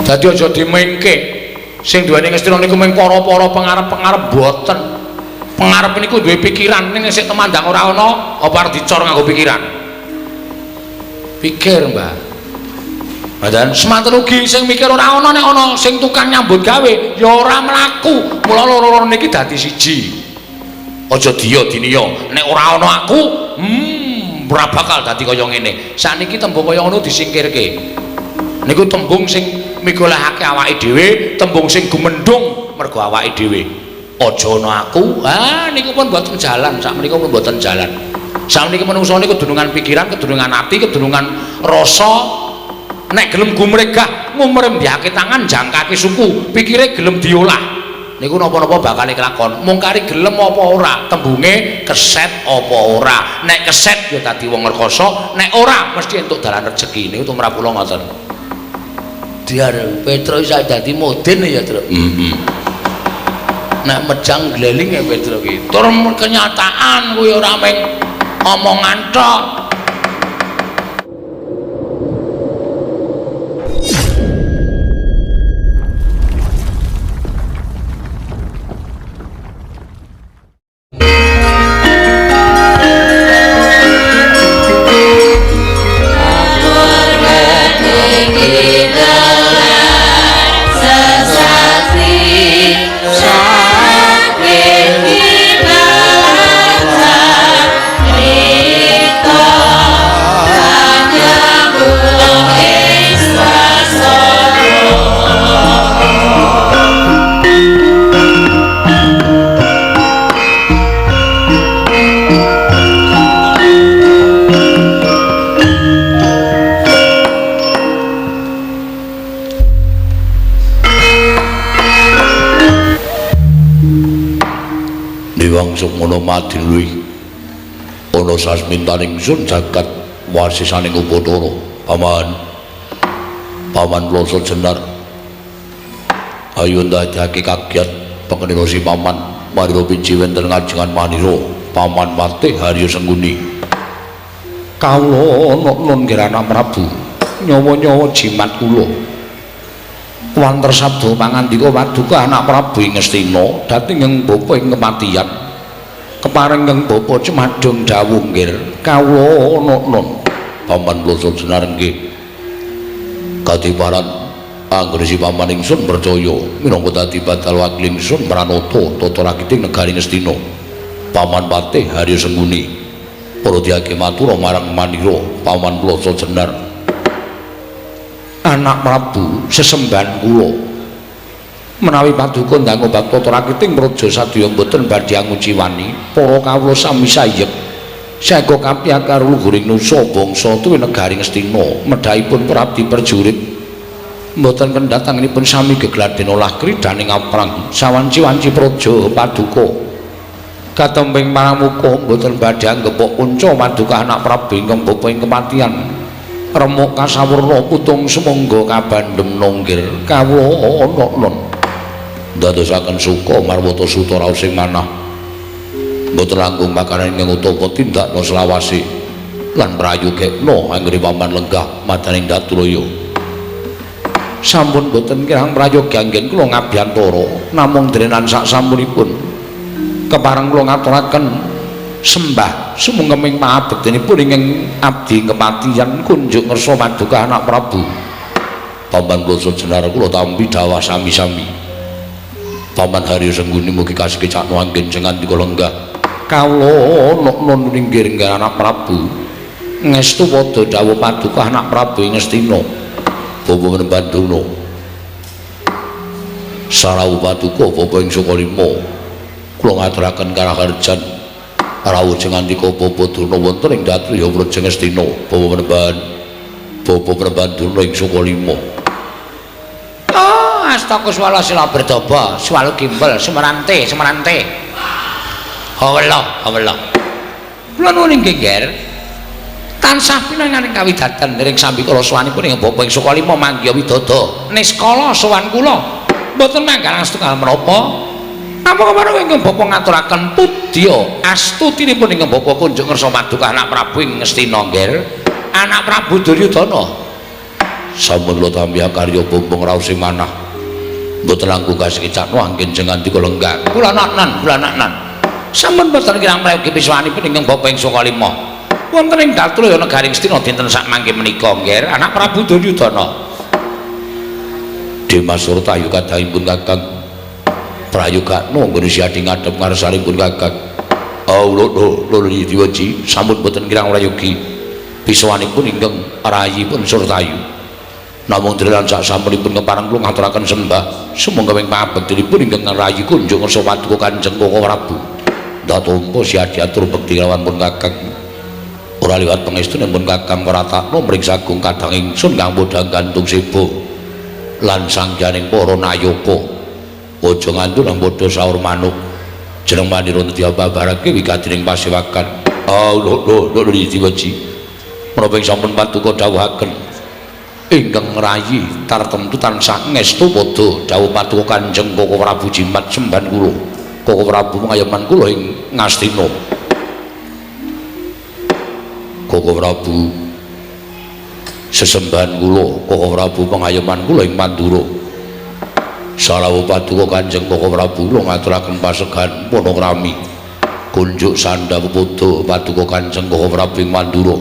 Dadi aja dimengke. Sing duweni Ngastina niku mung para-para pengarep-pengarep boten. Pengarep niku duwe pikiran ning sik temandang ora ana apa arep dicor nganggo pikiran. Pikir, Mbah. Dan semanten ugi sing mikir ora ana nek ana sing tukang nyambut gawe ya ora mlaku. Mula loro-loro niki dadi siji. Aja diya diniya nek ora ana aku, ora bakal dadi kaya ngene. Sakniki tembung kaya ngono disingkirke. Niku tembung sing migolehake awake dhewe, tembung sing gumendhung mergo awake dhewe. Aja ana aku, niku pun mboten jalan, sakmenika pun mboten jalan. Sakmenika menungso niku kedunungan pikiran, kedunungan ati, kedunungan rasa. Nek gelem gumregah ngumrembyake tangan jangkake suku pikire gelem diolah niku napa-napa bakal kelakon mung kari gelem apa ora tembunge keset apa ora nek keset ya dadi wong rekoso nek ora mesti entuk dalan rezeki niku tumrap kula ngoten diar Petro isa dadi moden ya Tru nek mejang gleling ya Petro ki tur kenyataan kuwi ora mung omongan tok. Madin luwih ana sasmintaning sun jagat wasisaning Upadara paman Loso Jenar ayo ndadekake kagiat pengendira si paman marira pinci wonten ngajengan manira paman Patih Harya Sengguni kawula nun Kirana Prabu nyawa-nyawa jimat kula wanter sabda pangandika paduka anak Prabu ing Ngastina dhateng ing bapa ing kematian kepareng kang bapa cemadhong dawuh nggih kawula nun paman Loso Jenar nggih kadiparan anggere si paman ingsun percaya minangka dadi batal wakil ingsun Pranata tata rakiting negari Ngastina paman Patih Harya Sengguni para diake matur marang manira paman Loso Jenar anak Prabu sesembahan kula menawi paduka ndang bakta rakiting praja sadaya mboten badhe nguciwani para kawula sami sayek saengga kapiyak karo luhuring nusa bangsa tuwi negari Ngastina medhahipun prabdi prajurit mboten kendhatanipun sami gegladen olah kridaning aprang sawanci-wanci praja paduka katembing paramuka mboten badhe anggepok kunca paduka anak Prabu ingkang bapa ing kematian remuk kasawurna putung sumangga kabandhem nonggir kawula nun dadosaken suka marwata suta raos sing manah mboten langkung makanan ingkang utama tindakna selawase lan prayogekna anggere paman lenggah madaning Daturaya sampun mboten kirang prayogi anggen kula ngabiyantara namung drenan sak sampunipun kepareng kula ngaturaken sembah sumengkeming pangabektenipun ingkang abdi kematian kunjuk ngersa paduka anak Prabu paman Loso Jenar kula tampi dawuh sami-sami paman Harya Sengguni mugi kasekecakno anggen sing ngandika lenggah kawula nun ninggir anak Prabu ngestu padha dawuh paduka anak Prabu ing Ngastina bapa Banduna sarau paduka bapa ing Sukalima kula ngaturaken karaharjan rawuh sing ngandika bapa Durna wonten ing Datriya Praja Ngastina bapa Banduna ing Sukalima Astaga swala sila berdoba swalu gimbal semerante hawala kula nuwun inggih nggih tansah pinanganing kawidaten ring sambikala sowanipun ing bapa ing Sukalima manggiya widada niskala sowan kula mboten manggal setunggal menapa napa kemarin ingkang bapa ngaturaken pudya astutinipun ingkang bapa kunjuk ngersa paduka anak Prabu ing Ngastina nggih anak Prabu Duryudana sampun kula tampi karya bombong raos sing manah mboten langkung kasekecakno anggen jengan dika lenggah kula naknan sampun boten kirang prayogi piswanipun ingkang bapa ing Saka Lima wonten ing Gatraya Negari Ngastina dinten sak mangke menika nggih anak Prabu Duryudana Dimas Surtayu kadhahipun Kakang prayogakno nggone siadi ngadhep ngarsanipun Kakang lho Diwaji sampun boten kirang prayogi piswanipun ingkang rayipun Surtayu namung derelan sak sampunipun kepareng kula ngaturaken sembah sumangga wing pangabektinipun ingkang rayi kunjung ngarsa Paduka Kanjeng Koko Prabu datompo siadi atur bekti lawan pun Kakang ora liwat pangestunipun Kakang Pratakna mring sagung kadang ingsun kang bodhang gantung sebo lan sangjaning para nayaka aja ngantur nang padha saur manuk jeneng manira diababarake wigatining pasewakan lho Diwaji menapa ing sampun Paduka dawuhaken ingkang rayi tartemtu tansah ngestu padha dawuh Paduka Kanjeng Koko Prabu jimat semban kula Koko Prabu ngayoman kula ing Ngastina Koko Prabu sesembahan kula Koko Prabu pengayoman kula ing Pandura salawuh Paduka Kanjeng Koko Prabu kula ngaturaken pasegan panakrami kunjuk sandhawuh padha Paduka Kanjeng Koko Prabu ing Pandura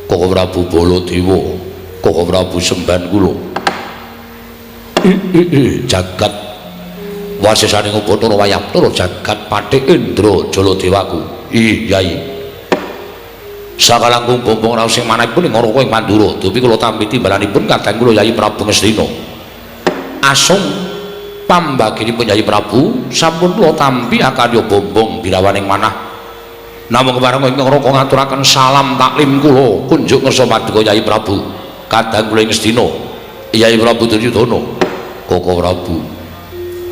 Koko Prabu Baladewa Koko Prabu sembahan kula jagat wasesaning Upacara Wayaptara jagat Pathik Indra Jaladewaku Yai sakalangkung bombong raos sing manahipun ing Ngaraka ing Pandura dupi kula tampi timbalanipun kadang kula Yai Prabu Ngastina asung pambaginipun Yai Prabu sampun kula tampi akarya bombong birawaning manah namung kepareng ing Ngaraka ngaturaken salam taklim kula kunjuk ngarsa Paduka Yai Prabu kadang kula ing Ngastina Yai Prabu Duryudana Koko Prabu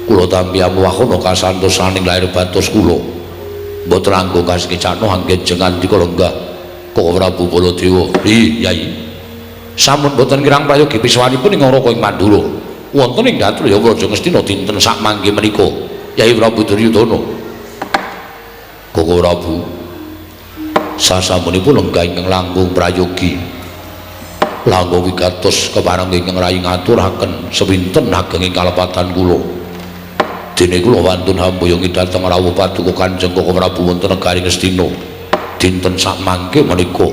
kula tampi amuwahana kasantosaning lair batos kula mboten langkung kasekecakno anggen jengan dika lenggah Koko Prabu Baladewa Yai sampun boten kirang prayogi piswanipun ing Ngaraka ing Pandura wonten ing Gatraya Praja Ngastina dinten sak mangke menika Yai Prabu Duryudana Koko Prabu sasampunipun lenggah ingkang langkung prayogi langkung wigatos kepareng ingkang rayi ngaturaken sewinten agenging kalepatan kula dene kula wantun hamboyongi dhateng rawuh Paduka Kanjeng Koko Prabu wonten negari Ngastina dinten sak mangke menika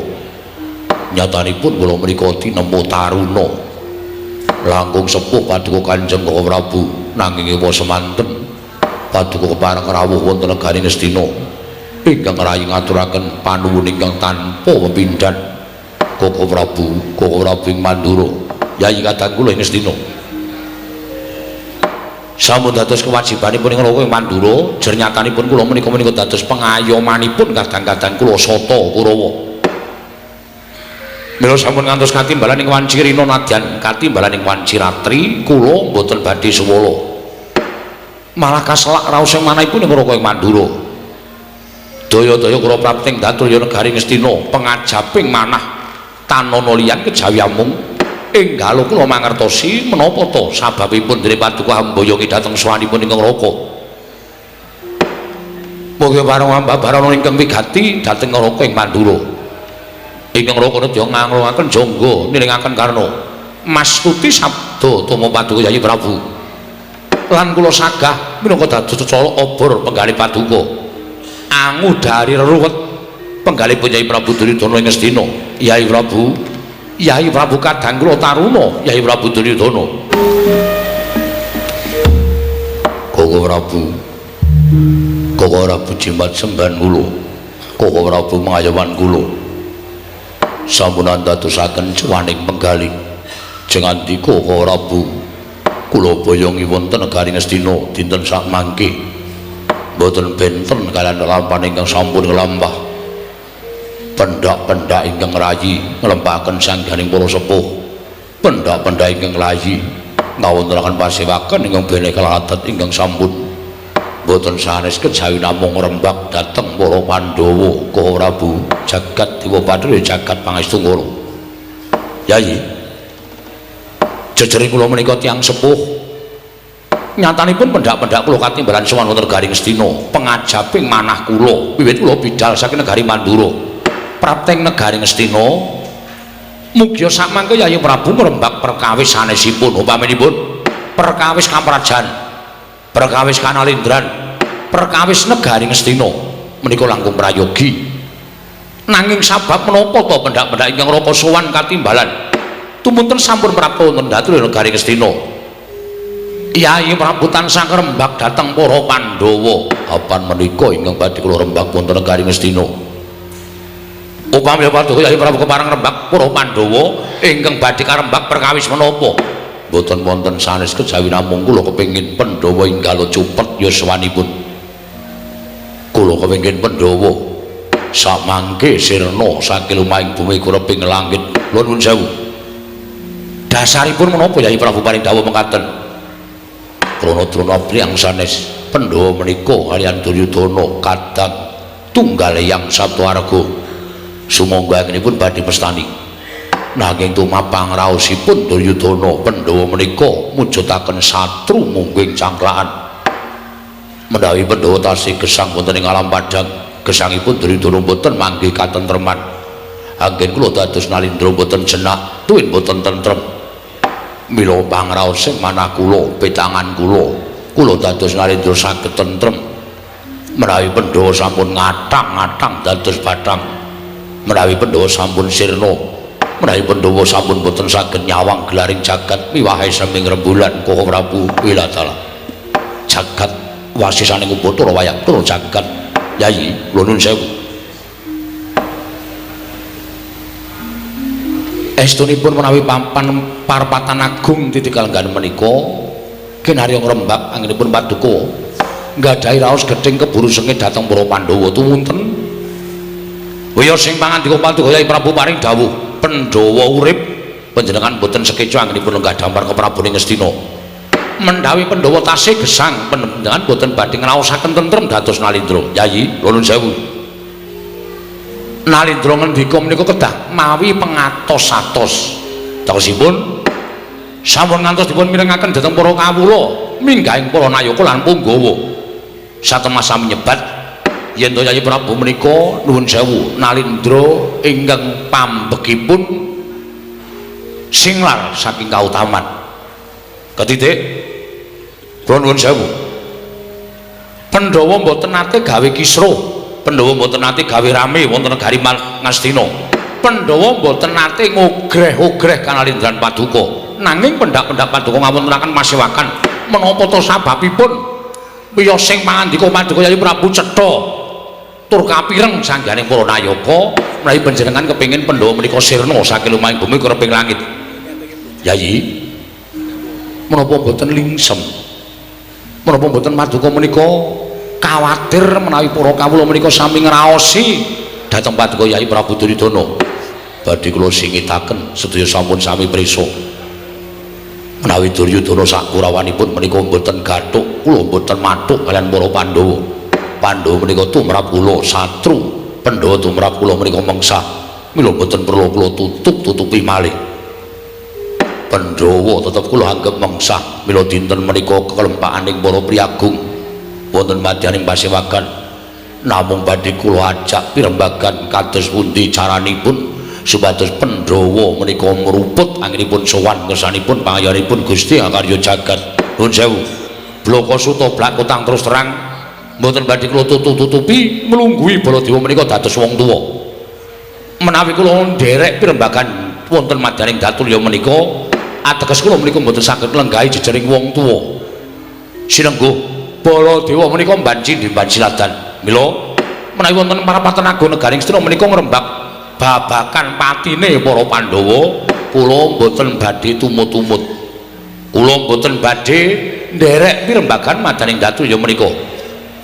nyatanipun kula menika tinemu taruna langkung sepuh Paduka Kanjeng Koko Prabu nanging ewa semanten Paduka kepareng rawuh wonten negari Ngastina ingkang rayi ngaturaken panuwun ingkang tanpa pepindhan Koko Prabu ing Pandura Yai kadang kula ing Ngastina sampun dados kewajibanipun ing Ngaraka ing Pandura jernyatanipun kula menika dados pengayomanipun kadang-kadang kula Sata Kurawa mila sampun ngantos katimbalan ing wanci rina nadyan katimbalan ing wanci ratri kula mboten badhe suwala malah kaselak raos sing manahipun ing Ngaraka ing Pandura daya-daya kula prapting Gatraya Negari Ngastina pengajaping manah tanana liyan kejawi amung enggal kula mangertosi menapa to sababipun dene Paduka hamboyongi dhateng sawanipun ing Ngaraka mugi barang ingkang wigati dhateng Ngaraka ing Pandura ingkang Ngaraka nedya ngangrongaken jangga niringaken karna mastuti sabda tama Paduka Yai Prabu lan kula sagah minangka dados cala obor penggalih Paduka angudari reruwet penggalihipun Yai Prabu Duryudana ing Ngastina Yai Prabu kadang kula taruna Yai Prabu Duryudana Koko Prabu jimat sembahan kula Koko Prabu mangayoman kula sampun dadosaken cewaning penggalih jengandika Koko Prabu kula boyongi wonten negari Ngastina dinten sak mangke boten benten kaliyan lampahan ingkang sampun nglambah pendak-pendak ingkang rayi nglempahaken sangganing para sepuh pendak-pendak ingkang rayi ngawontenaken pasewakan ingkang bene kaladat ingkang sampun boten sanes kejawi namung rembak dhateng para Pandhawa Koko Prabu jagat Dewa Bathara jagat pangestu kula Yai jejering kula menika tiyang sepuh nyatanipun pendak-pendak kula katimbalan sowan wonten negari Ngastina pengajaping manah kula wiwit kula bidhal saking negari Mandura prapteng negari Ngastina Mugia samangke Yayi Prabu ngrembak perkawis sanesipun upaminipun perkawis kamrajan, perkawis kanalindran, perkawis negari Ngastina menika langkung prayogi. Nanging sabab menapa to pendak-pendak ingkang rapa sowan katimbalan tumunten sampun prapta wonten dhateng negari Ngastina. Yayi Prabu tansah ngrembak dhateng para Pandhawa apan menika ingkang badhe kula rembak wonten negari Ngastina. Upami Paduka Yayi Prabu kepareng rembak para Pandhawa ingkang badhe karembak perkawis menapa boten wonten sanes kejawi namung kula kepengin Pandhawa enggal cupet yuswanipun. Kula kepengin Pandhawa samangke sirna saking lumahing bumi kureping langit. Nuwun sewu. Dasaripun menapa Yayi Prabu paring dawuh mekaten? Krana priyang sanes Pandhawa menika kaliyan Duryudana kadang tunggal yang Sabtawarga. Sumangga anggenipun badhe mestani. Nanging tumapang raosipun Duryudana Pandhawa menika mujudaken satru mungging cangklaan. Menawi Pandhawa tasih gesang wonten ing alam padhang, gesangipun Duryudana boten manggih katentreman. Anggen kula dados Nalindra boten jenak, tuwin boten tentrem. Mila pangraosing manah kula, petangan kula dados Nalindra saged tentrem. Menawi Pandhawa sampun ngatang-ngatang dados bathang, menawi Pandhawa sampun sirna, menawi Pandhawa sampun boten saged nyawang gelaring jagat miwahe seming rembulan Koko Prabu Wilatala. Jagat wasisaning Bathara Wayaktura jagat Yayi nuwun sewu. Estunipun menawi papan parpatan agung titigal nggan menika kinarya ngrembak anggenipun Paduka nggadahi raos gedhing keburu sengit dhateng para Pandhawa tumunten. Waya sing pangandika Paduka Yayi Prabu paring dawuh Pandhawa urip panjenengan boten sekeca anggenipun lenggah dampar ke Prabu Ngastina. Mendhawi Pandhawa tasih gesang panjenengan boten badhe ngraosaken tentrem dados Nalindra. Yayi nuwun sewu. Nalindra ngendika menika kedah mawi pengatos-atos. Daosipun sampun ngantos dipun mirengaken dhateng para kawula minggahing para nayaka lan punggawa. Satemasa menyebat yen to Yayi Prabu menika nuwun sewu Nalindra ingkang pambekipun singlar saking kautaman. Ketitik kula nuwun sewu. Pandhawa mboten nate gawe kisruh, Pandhawa mboten nate gawe rame wonten negari Ngastina. Pandhawa mboten nate ngogreh-ogreh kanalindran Paduka. Nanging pendak-pendak Paduka ngawontenaken masewakan menapa to sababipun wiyosing pangandika Paduka Yayi Prabu cetha tur kapireng sanggane para nayaka menawi panjenengan kepengin Pandhawa menika sirna saking lumahing bumi kureping langit. Yayi menapa boten lingsem, menapa boten Paduka menika kawatir menawi para kawula menika sami ngraosi dhateng Paduka Yayi Prabu Duryudana. Badhe kula singitaken sedaya sampun sami prisa menawi Duryudana sak kurawanipun menika boten gathuk, kula boten mathuk kaliyan para Pandhawa. Pandhawa menika tumrap kula satru, Pandhawa tumrap kula menika mengsah. Mila boten perlu kula tutupi malih. Pandhawa tetep kula anggap mengsah. Mila dinten menika kelempakaning para priyagung wonten madyaning pasewakan namung badhe kula ajak pirembagan kados pundi caranipun supados Pandhawa menika meruput anggenipun sowan kersanipun pangayanipun Gusti Akarya Jagat. Nuwun sewu. Bloko Suta blak kutang terus terang mboten badhe kula tutupi mlungguhi Baladewa menika dados wong tuwa. Menawi kula nderek pirembagan wonten madyaning Datulya menika ateges kula menika mboten saged lenggahi jejering wong tuwa. Sinengguh Baladewa menika mbanci siladan. Mila menawi wonten parapatan agung negaring Ngastina menika ngrembak babakan patine para Pandhawa, kula mboten badhe tumut-tumut. Kula mboten badhe nderek pirembagan madyaning Datulya menika.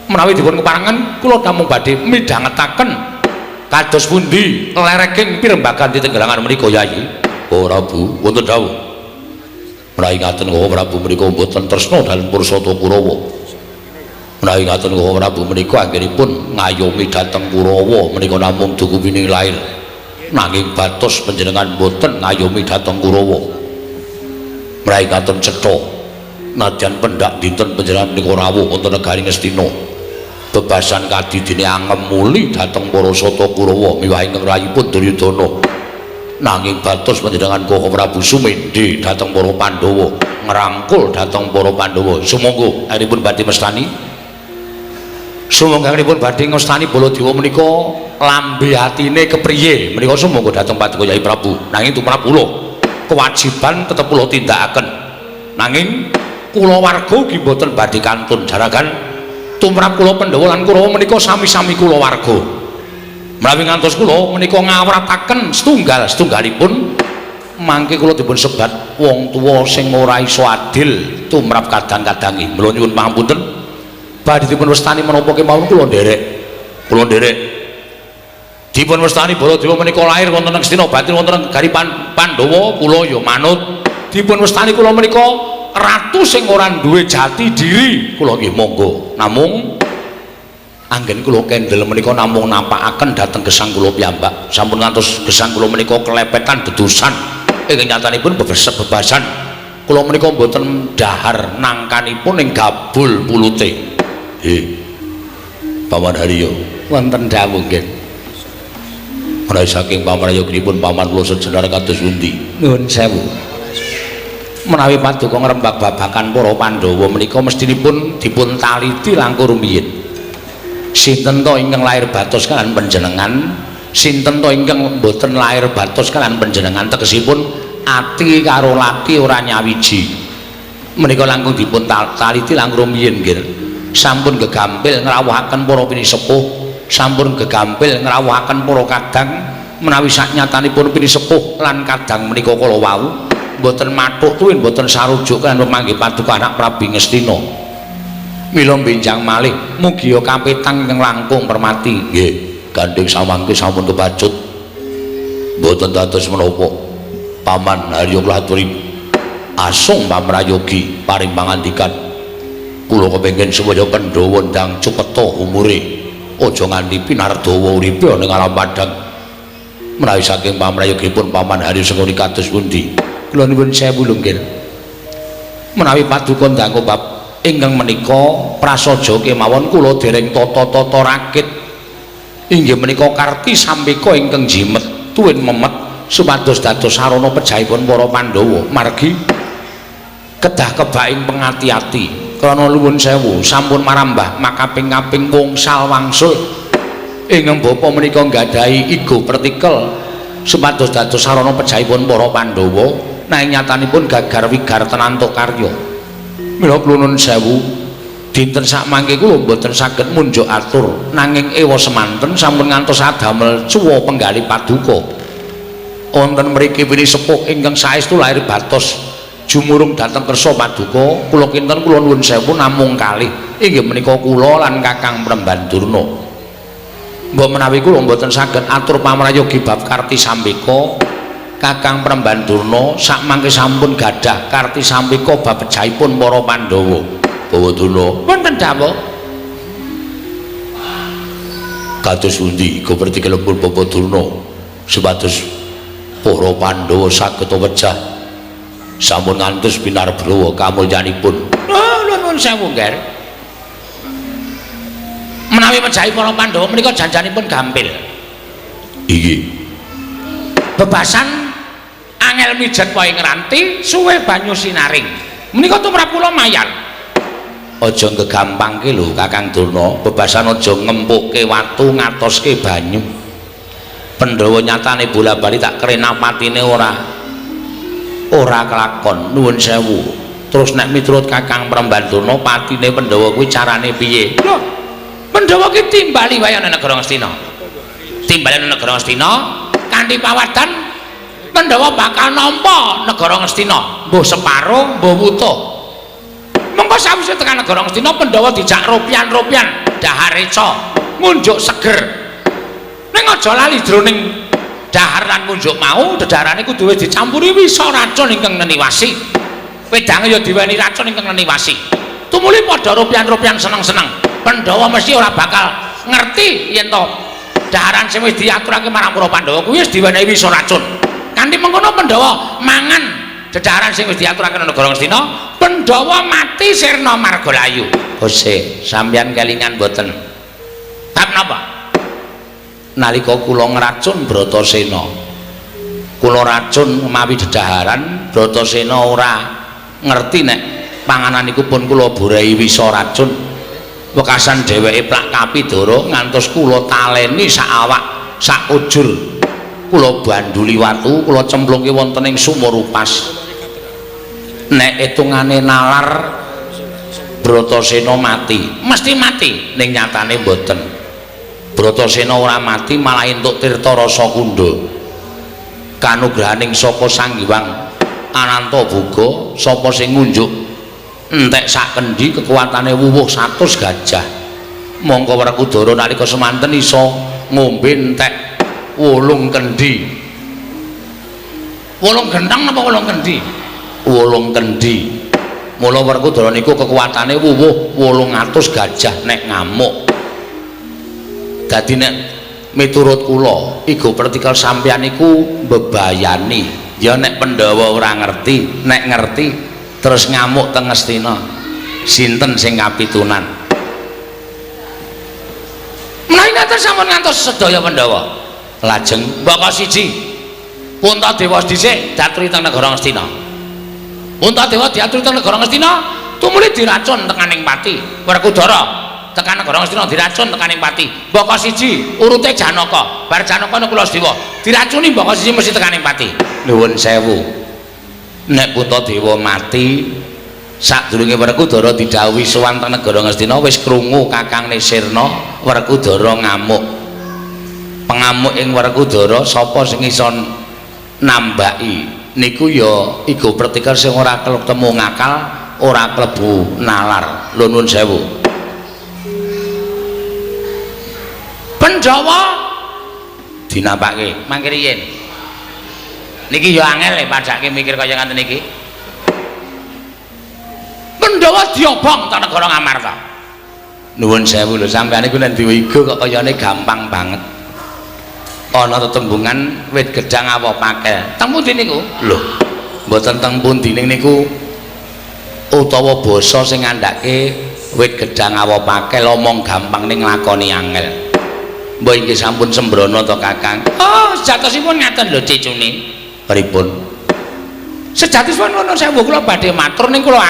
Menawi dipun keparengan kula namung badhe midhangetaken kados pundi lereking pirembagan titenggelangan menika Yayi Prabu wonten dawuh. Menawi ngaten Koko Prabu menika mboten tresna dalem Pursata Kurawa. Menawi ngaten Koko Prabu menika anggenipun ngayomi dhateng Kurawa menika namung dukuwining lair. Nanging batos panjenengan mboten ngayomi dhateng Kurawa. Menawi ngaten cetha nadyan pendak dinten panjenengan menika rawuh wonten negari Ngastina. Bebasan kadidine angem muli dhateng para Sata Kurawa miwah ingkang rayipun Duryudana. nanging batos panjenengan Koko Prabu sumedhe dhateng para Pandhawa ngrangkul dhateng para Pandhawa sumangga aripun badhe mestani sumangga aripun badhe ngestani Baladewa menika lambe atine kepriye menika sumangga dhateng Paduka Kyai Prabu nanging tumrap kula kewajiban tetep kula tindakaken nanging kula warga ugi mboten badhe kantun jaragan tumrap kula Pandhawa lan Kurawa menika sami-sami kula warga menawi ngantos kula menika ngawrataken setunggalipun mangke kula dipun sebat wong tuwa sing ora iso adil tumrap kadang-kadange mula nyuwun pangapunten badhe dipun wastani menapa kemawon kula nderek dipun wastani Baladewa menika lair wonten ing Astina batin wonten ing negari Pandhawa kula ya manut dipun wastani kula menika ratu sing ora duwe jati diri kula nggih monggo namung anggen kula kendel menika namung nampakaken dhateng gesang kula piyambak sampun ngantos gesang kula menika kelepetan dedusan ingkang nyatanipun bebasan kula menika mboten dahar nangkanipun ing gabul pulute Paman Haryo wonten dawuh nggih menawi saking pamrayoginipun paman kula sejenar kados pundi nuwun sewu menawi paduka ngrembak babakan para Pandhawa menika mestinipun dipun taliti langkung rumiyin sinten to ingkang lair batos kalian panjenengan sinten to ingkang mboten lair batos kalian panjenengan tegesipun ati karo lati ora nyawiji menika langkung dipun taliti langkung rumiyin nggih sampun gegampil ngrawuhaken para pinisepuh sampun gegampil ngrawuhaken para kadang menawi saknyatanipun pinisepuh lan kadang menika kala wau mboten mathuk tuwin mboten sarujuk kan pemanggih paduka anak Prabu Ngastina mila benjang malih mugi kapitang ingkang langkung permati nggih gandeng samangke sampun kebacut mboten dados menapa paman Haryo kula aturi asung pamrayogi paring pangandikan kula kepengin supaya Pandhawa ndang cepeta umure aja nganti pinardawa uripe ning alam padang menawi saking pamrayoginipun paman Haryo sengkuni kados pundi kula nuwun sewu nggih menawi paduka ndang bab ingkang menika prasaja kemawon kula dereng tata-tata rakit inggih menika karti sampeka ingkang jimet tuwin memet supados dados sarana pejahipun para Pandhawa margi kedah kebaing pengati-ati krana nuwun sewu sampun marambah makaping-kaping wungsal wangsul ingkang bapa menika nggadahi igo partikel supados dados sarana pejahipun para Pandhawa nanging nyatanipun gagar wigar tenantuk karya mila kula nuwun sewu dinten sakmangke kula mboten saged munjuk atur nanging ewa semanten sampun ngantos adamel cuwa penggali paduka wonten mriki pinisepuh ingkang saestu lair batos jumurung dhateng kersa paduka kula kinten kula nuwun sewu namung kalih inggih menika kula lan Kakang Premban Durna mbok menawi kula mboten saged atur pamrayogi bab karti sambeka Kakang Premban Durna sakmangke sampun gadah karti sampeka bab pejahipun para Pandhawa. Bawa Durna wonten dawuh. Kados pundi guberti kelempur Bapak Durna supados para Pandhawa saged wejah sampun ngantos pinarbrawa kamulyanipun. Nuwun sewu nggih. Menawi pejahi para Pandhawa menika janjanipun gampil. Inggih. Bebasan angel mijet wae ngranti suwe banyu sinaring menika tumrap kula mayan aja gegampangke lho Kakang Durna bebasan aja ngempukke watu ngatoske banyu Pandhawa nyatane bola-bali tak krena patine ora kelakon nuwun sewu terus nek miturut Kakang Premban Durna patine Pandhawa kuwi carane piye lho Pandhawa ki timbali wae ana negara Ngastina timbali ana negara Ngastina kanthi pawadan Pandhawa bakal nampa negara Ngastina mbuh separo mbuh wutuh mengko sawise tekan negara Ngastina Pandhawa dijak ropian-ropian dahar reca ngunjuk seger ning aja lali jroning dahar lan ngunjuk mau dedarane kudu wis dicampuri wisa racun ingkang neniwasi wedange ya diweni racun ingkang neniwasi tumuli padha ropian-ropian seneng-seneng Pandhawa mesti ora bakal ngerti yen to daharan sing wis diaturake marang para Pandhawa kuwi wis diwenehi wisa racun kanthi mengkono Pandhawa mangan dedaran sing wis diaturake negara Ngastina Pandhawa mati sirna margalayu Gusti sampeyan kelingan mboten bab napa nalika kula ngracun Bratasena kula racun mawi dedaharan Bratasena ora ngerti nek panganan iku pun kula borai wisa racun wekasan dheweke plak kapidara ngantos kula taleni sak awak sak ujur kula banduli watu kula cemplungke wonten ing sumur upas nek etungane nalar Bratasena mati mesti mati ning nyatane mboten Bratasena ora mati malah entuk tirta rasa kundha kanugrahaning saka Sang Hyang Ananta Boga sapa sing ngunjuk entek sak kendi kekuatane wuwuh 100 gajah mongko Werkudara nalika semanten iso ngombe entek 8 kendi 8 gendang napa 8 kendi 8 kendi mula Werkudara niku kekuatane wuwuh 800 gajah nek ngamuk dadi nek miturut kula iku pertikal sampeyan iku bebayani ya nek Pandhawa ora ngerti nek ngerti terus ngamuk teng Ngastina sinten sing kapitunan menawi ngaten sampun ngantos sedaya Pandhawa lajeng mbaka siji Puntadewa dhisik diaturi teng negara Ngastina Puntadewa diaturi teng negara Ngastina tumuli diracun tekaning pati Werkudara tekan negara Ngastina diracun tekaning pati mbaka siji urute Janaka bar Janaka niku Kulasedewa diracuni mbaka siji mesti tekaning pati nuwun sewu nek Puntadewa mati sadurunge Werkudara didhawuhi sowan teng negara Ngastina wis krungu Kakangne Sirna Werkudara ngamuk pengamuk ing Werkudara sapa sing iso nambaki niku ya iku pertikal sing ora ketemu ngakal ora klebu nalar lho nuwun sewu Pandhawa dinampake mangke riyen niki ya angel padake mikir kaya ngaten iki Pandhawa diobong ta negara Ngamarta nuwun sewu lho sampeyan iku nek diwigo kok kayane gampang banget ana tetembungan wit gedang apa pakel teng pundi niku lho mboten teng pundi niku utawa basa sing ngandhake wit gedang apa pakel omong gampang ning nglakoni angel mbok inggih sampun sembrono to Kakang oh sejatosipun ngaten lho cicune pripun sejatosipun nuwun sewu kula badhe matur ning kula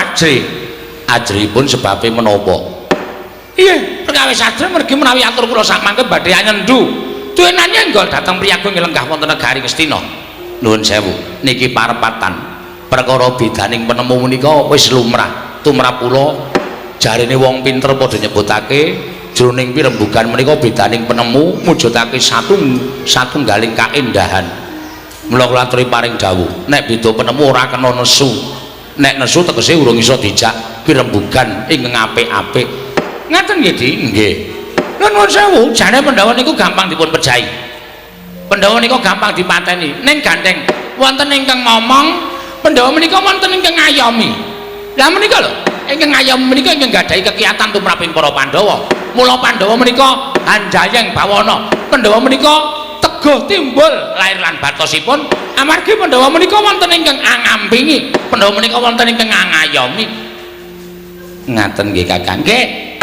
ajripun sebabe menapa iya perkawis ajri mergi menawi atur kula sak mangke badhe nyendu tuwenane nggol dateng priyagung lenggah wonten negari Ngastina nuwun sewu niki parepatan perkara bidaning penemu menika wis lumrah tumrap kula jarine wong pinter padha nyebutake jroning pirembugan menika bidaning penemu mujudake satunggaling kaendahan mula kula aturi paring dawuh nek beda penemu ora kena nesu nek nesu tegese urung iso dijak pirembugan ingkang apik-apik ngaten nggih Di nggih nuwun sewu jane Pandhawa niku gampang dipun pejahi Pandhawa niku gampang dipateni ning gandeng wonten ingkang momong Pandhawa menika wonten ingkang ngayomi lah menika lho ingkang ngayomi menika ingkang gadahi kekiyatan tumraping para Pandhawa mula Pandhawa menika handayeng bawana Pandhawa menika teguh timbul lair lan batosipun amargi Pandhawa menika wonten ingkang angampingi Pandhawa menika wonten ingkang ngayomi ngaten nggih Kakang nggih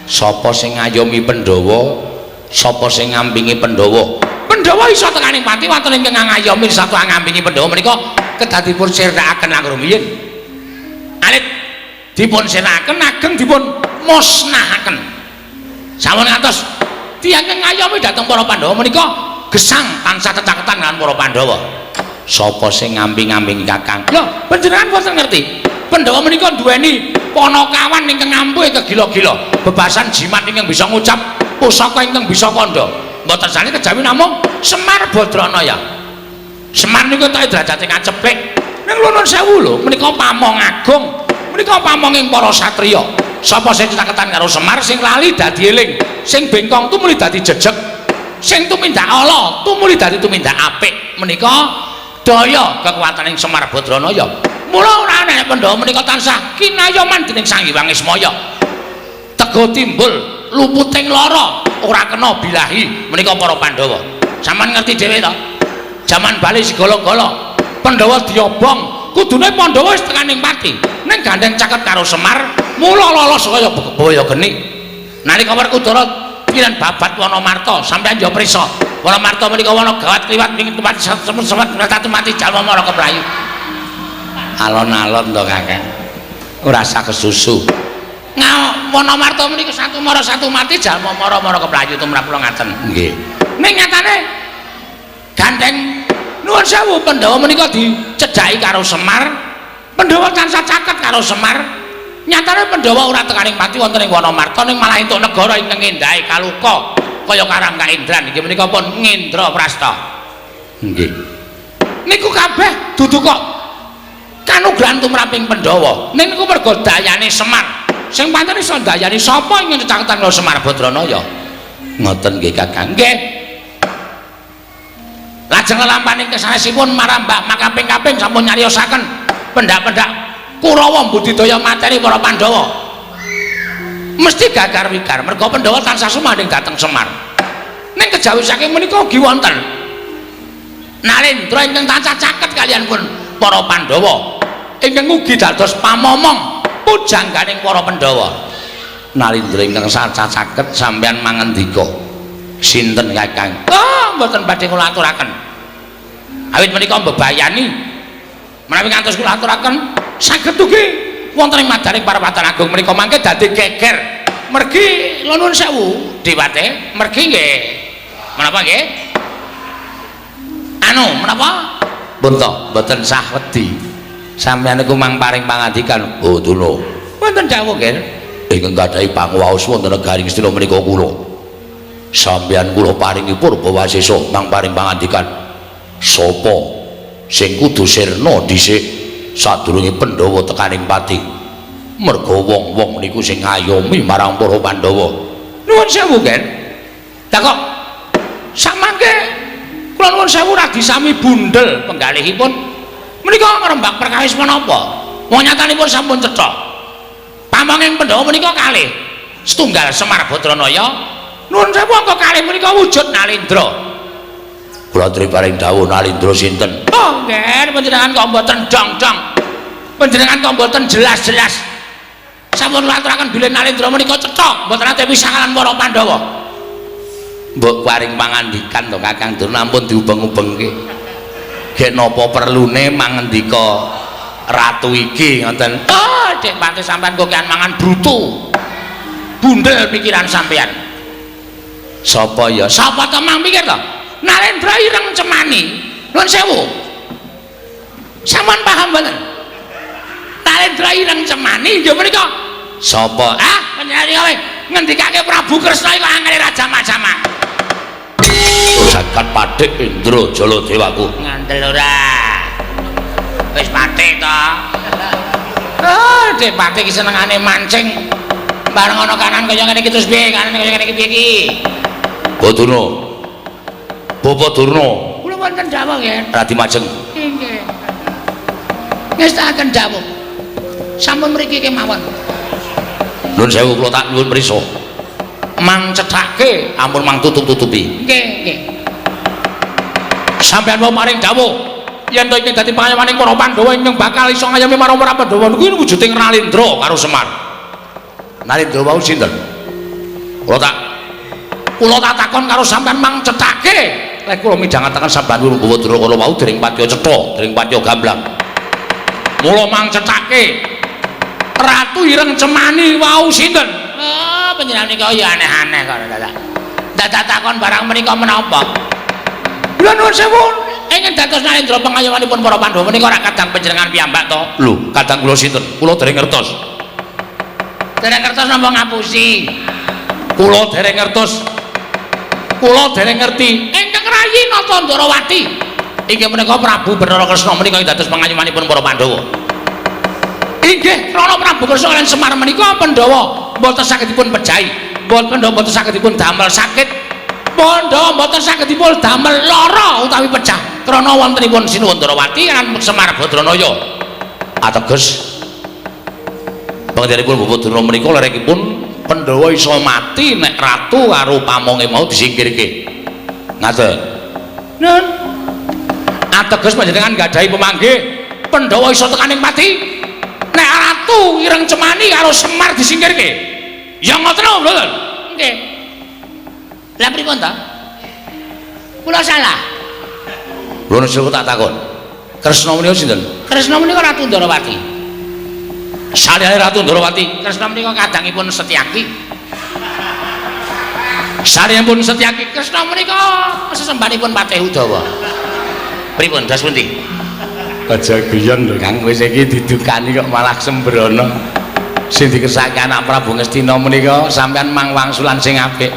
sapa sing ngayomi Pandhawa sapa sing ngampingi Pandhawa Pandhawa iso tekaning pati wonten ingkang ngayomi satu ngampingi Pandhawa menika kedah dipun sirnakaken langkung rumiyin alit dipun sirnakaken ageng dipun musnahaken sampun ngantos tiyang ngayomi dhateng para Pandhawa menika gesang tansah cecaketan kaliyan para Pandhawa sapa sing ngamping-ngampingi Kakang lho panjenengan boten ngerti Pandhawa menika duweni panakawan ingkang ampuh kegila-gila bebasan jimat ingkang bisa ngucap pusaka ingkang bisa kandha mboten sane kejawi namung Semar Badranaya Semar niku tak derajate kaceplik ning nuwun sewu lho menika pamong agung menika pamonging para satriya sapa sing cetaketan karo Semar sing lali dadi eling sing bengkong tumuli dadi jejeg sing tumindak ala tumuli dadi tumindak apik menika daya kekuwataning Semar Badranaya mula ora ana Pandhawa menika tansah kinayoman dening Sang Hyang Ismaya teguh timbul luputing lara ora kena bilahi menika para Pandhawa sampean ngerti dhewe to jaman bali segala-gala Pandhawa diobong kudune Pandhawa wis tekaning pati ning gandeng caket karo Semar mula lolos kaya baya geni nalika Werkudara piran babat Wanamarta sampeyan ya prisa Wanamarta menika wana gawat kliwat ping tempat semut-semut ratu mati jalma mara keplayu. Alon-alon to Kakang. Ora usah kesusu. Wanamarta menika satu mati jalma mara keplayu tumrap kula ngaten. Nggih. Ning nyatane gandeng nuwun sewu Pandhawa menika dicedhaki karo Semar. Pandhawa tansah caket karo Semar. Nyatane Pandhawa ora tekaning pati wonten ing Wanamarta ning malah entuk negara ingkang endahe kaluka. Kaya Karang Kaendran nggih menika pun Ngendra Prasta. Nggih. Niku kabeh dudu kok kanugrahan tumraping Pandhawa. Ning niku mergo dayane Semar. Sing pancen iso dayani sapa ing caketan karo Semar Badranaya. Ngoten nggih Kakang. Nggih. Lajeng lampaning kesanesipun marambah makaping-kaping sampun nyariosaken pendak-pendak Kurawa budidaya materi para Pandhawa. Mesti gagar wigar mergo Pandhawa tansah sumandhing dhateng Semar. Ning kejawi saking menika ugi wonten Nalendra ingkang tansah caket kaliyan pun para Pandhawa ingkang ugi dados pamomong pujangganing para Pandhawa. Nalendra ingkang tansah caket sampeyan mangandika sinten Kakang? Oh, mboten badhe kula aturaken. Awit menika mbebayani menawi ngantos kula aturaken saged ugi wonten ing madaring para Patan Agung menika mangke dadi geger mergi nuwun sewu Dewate mergi nggih menapa nggih menapa mboten sah wedi sampeyan niku mang paring pangandikan oh Tuna wonten dawuh nggih ingkang gadhahi panguwaos wonten negari Ngastina menika kula sampeyan kula paringi purba wasesa mang paring pangandikan sapa sing kudu sirna dhisik sadurunge Pandhawa tekaning pati merga wong-wong niku sing ngayomi marang para Pandhawa nuwun sewu Ken lah kok samangke kula nuwun sewu radi sami bundel penggalihipun menika ngrembak perkawis menapa wong nyatanipun sampun cetha pamonging Pandhawa menika kalih setunggal Semar Badranaya nuwun sewu angka kalih menika wujud Nalendra kula aturi paring dawuh Nalendra sinten oh nggih panjenengan kok mboten dong-dong panjenengan kok mboten jelas-jelas sampun aturaken bilih Nalendra menika cetha mboten ate pisangan para Pandhawa mbok paring pangandikan to Kakang Durna ampun diubeng-ubengke gek napa perlune mangendika ratu iki ngoten oh dek pati sampean kok kian mangan brutu bundel pikiran sampean sapa ya sapa to mang pikir to Nalendra ireng cemani nuwun sewu sampean paham mboten Nalendra ireng cemani nggih menika sapa panjenengan kowe ngendikake Prabu Kresna kok angel raja Majama Jagat Padhik Indra Jaladewaku ngandel ora wis pathik to Dek Pathik iki senengane mancing bareng ana kanan kaya ngene iki terus piye kanan kaya ngene iki piye iki Badurna Bapak Durna kula wonten dawuh nggih Radi Majeng nggih ngestaken dawuh sampun mriki kemawon nuwun sewu kula tak nuwun prisa mang cethake ampun mang tutup-tutupi nggih nggih sampeyan mau maring dawuh yen to iki dadi pangayomaning para Pandhawa ingkang bakal iso ngayomi marang para Pandhawa niku wujuding Nalendra karo Semar Nalendra wau sinten kula tak takon karo sampeyan mang cethake lek kula midhangetaken sampeyan Bawa Durna kala wau dereng patiya cetha dereng patiya gamblang mula mang cethake Ratu Ireng Cemani wau sinten panjenengan menika ya aneh-aneh kok dadak takon barang menika menapa kula nuwun sewu ingin dados Nalendra pangayomanipun para Pandhawa menika ora kadang panjenengan piyambak to lho kadang kula sinten kula dereng ngertos napa ngapusi kula dereng ngertos kula dereng ngerti ingkang rayi nata Ndarawati inggih menika Prabu Bathara Kresna menika dados pangayomanipun para Pandhawa inggih krana Prabu Kresna lan Semar menika Pandhawa mboten saged dipun pejahi Pandhawa mboten saged dipun damel sakit Pandhawa mboten saged dipun damel lara utawi pecah krana wontenipun Sinuwun Ndarawati lan Semar Badranaya ateges panjenenganipun Bapak Durna menika lerekipun Pandhawa iso mati nek ratu karo pamonge mau disingkirke ngaten nun ateges panjenengan gadahi pemanggih Pandhawa iso tekaning mati nek Ratu Ireng Cemani karo Semar disingkirke ya ngoten lho mboten nggih lha pripun ta Kula salah. Lho nek tak takon. Kresna menika sinten? Kresna menika Ratu Ndarawati. Saliyane Ratu Ndarawati, Kresna menika kadangipun Setyaki. Saliyane Setyaki, Kresna menika sesembahanipun Patih Udawa. Pripun das pundi? Aja guyon lho Kang, wis iki didukani kok malah sembrono. Sing dikersake anak Prabu Ngastina menika sampean mang wangsulan sing apik.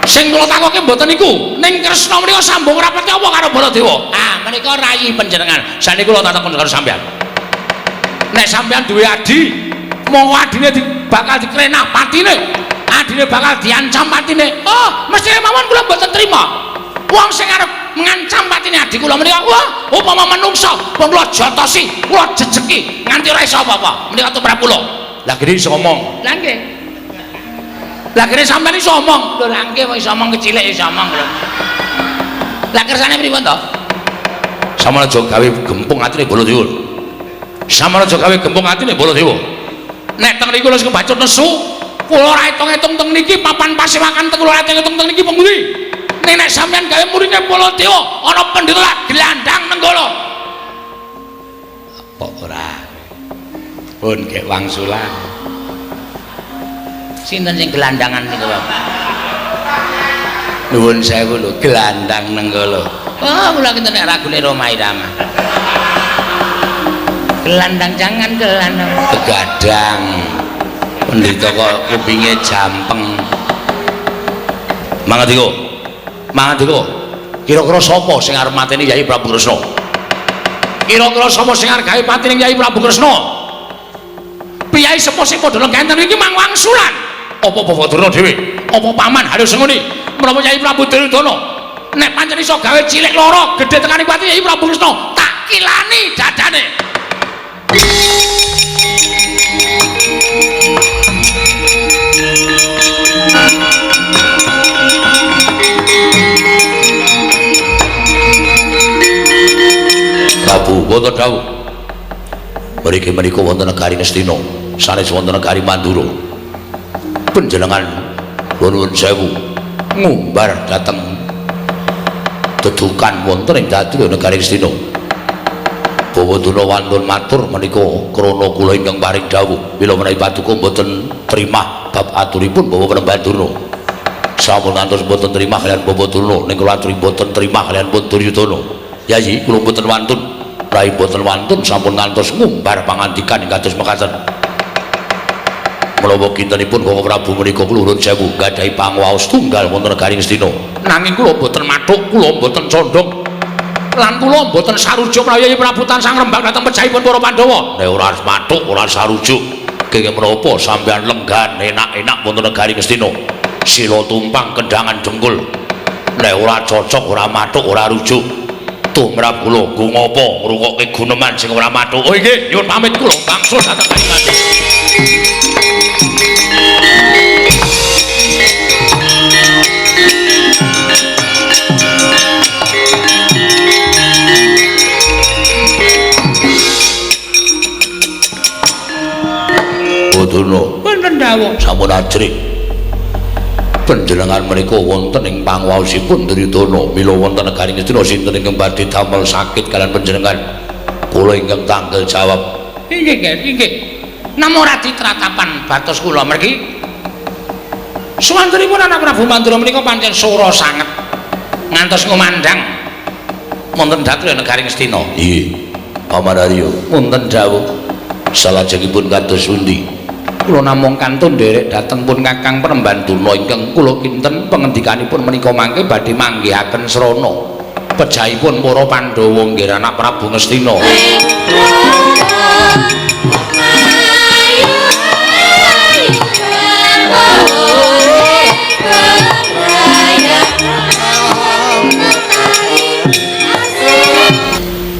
Sing kula takoke mboten niku, ning Kresna menika sambung rapete apa karo Baladewa? Ah, menika rayi panjenengan. Saniki kula takon karo sampean. Nek sampean duwe adi, monggo adine bakal dikrenah patine. Adine bakal diancam patine. Oh, mesti mawon kula mboten trima. Wong sing arep ngancam patine adi kula menika, wah, upama manungsa, pun kula jotosi, kula jejeki nganti ora iso apa-apa. Menika tumrap kula. Lah gene iso ngomong. Lah nggih. Lah kene sampean iso omong. Lho lah nggih iso omong kecilik iso omong lho. Lah kersane pripun to? Sampeyan aja gawe gempung atine Baladewa. Sampeyan aja gawe gempung atine Baladewa. Nek teng niku wis kebacut nesu, kula ora etung-etung teng niki papan pasewakan teng kula etung-etung teng niki pengundi. Nek sampeyan gawe murine Baladewa ana pendhita gelandang nenggala. Apa ora? Pun kek wangsulan. Sinten sing gelandangan niku, Bapak? Nuwun sewu lho, gelandang nenggala. Oh, kula kinten nek ragune Roma Irama. Gelandang jangan gelandang. Begadang. Pendhita kok kupinge jampeng. Mangadika. Mangadika. Kira-kira sapa sing arep mateni Yai Prabu Kresna? Kira-kira sapa sing arep gawe patine Yai Prabu Kresna? Piyai sepuh sing padha lengkenten iki mang wangsulan. Apa Bawadurna dhewe? Apa paman Harusenguni? Menapa Yai Prabu Duryudana? Nek pancen iso gawe cilik loro, gedhe tekaning pati Yai Prabu Kresna, tak kilani dadane. Prabu wonten dawuh. Mriki menika wonten negari Ngastina, sanes wonten negari Mandura. Panjenengan nuwun sewu ngumbar dhateng dedukan wonten ing dadi negari Ngastina. Bawadurna wantun matur menika krana kula ingkang paring dawuh mila menawi paduka mboten trimah bab aturipun Bawa Pandurna. Sampun ngantos mboten trimah kaliyan Bawadurna ning kula aturi mboten trimah kaliyan Pun Duryudana. Yayi kula mboten wantun, rai mboten wantun sampun ngantos ngumbar pangandikan ing kados mekaten. Menawa kintenipun Kang Prabu menika kula nuwun sewu gadhahi pangwaos tunggal wonten negari Ngastina. Nanging kula mboten mathuk, kula mboten condong. Lan kula mboten sarujuk menawi Yai Prabu tansah ngrembak dhateng pejahipun para Pandhawa. Nek ora mathuk, ora sarujuk, kenging menapa sampeyan lenggan enak-enak wonten negari Ngastina. Sila tumpang kendangan dengkul. Nek ora cocok, ora mathuk, ora rujuk. Tumrap kula nggo ngapa ngrungokke guneman sing ora mathuk. Oh nggih, nyuwun pamit kula wangsul dhateng Kalimantan. Bawadurna Wonten dawuh. sampun ajrih. Panjenengan menika wonten ing pangwaosipun Duryudana mila wonten negari Ngastina sinten ingkang badhe damel sakit kalian panjenengan? Kula ingkang tanggal jawab. Inggih, inggih. Namung radi tratapan batos kula mriki. Suwantenipun anak Prabu Mandura menika pancen sura sanget. Ngantos ngumandhang wonten dhateng negari Ngastina. Nggih. Paman Arya wonten dawuh. Salajengipun kados pundi? Kula namung kantun nderek dhateng pun Kakang Prembanduna ingkang kula kinten pangendikanipun menika mangke badhe manggihaken srana pejahipun para Pandhawa nggih anak Prabu Ngastina.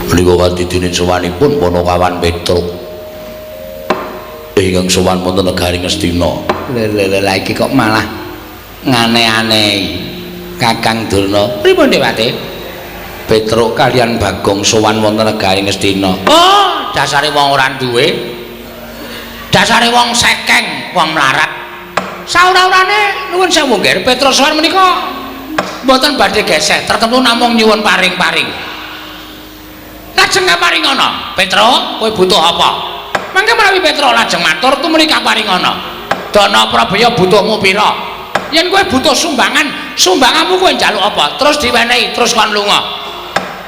Menika kanthi dene sowanipun Panakawan Petruk ingkang sowan wonten negari Ngastina. Lha iki kok malah ngane-aneh Kakang Durna. Pripun Dewate? Petruk kalian Bagong sowan wonten negari Ngastina. Oh, dasare wong ora duwe. Dasare wong sekeng, wong mlarat. Saura-urane nuwun sewu nggih Petruk sowan menika mboten badhe geseh tertentu namung nyuwun paring-paring. Lajeng kaparingana Petro kowe butuh apa mangke menawi Petro lajeng matur tumuli kaparingana Dana Prabaya butuhmu pira yen kowe butuh sumbanganmu kowe njaluk apa terus diwenehi terus kon lunga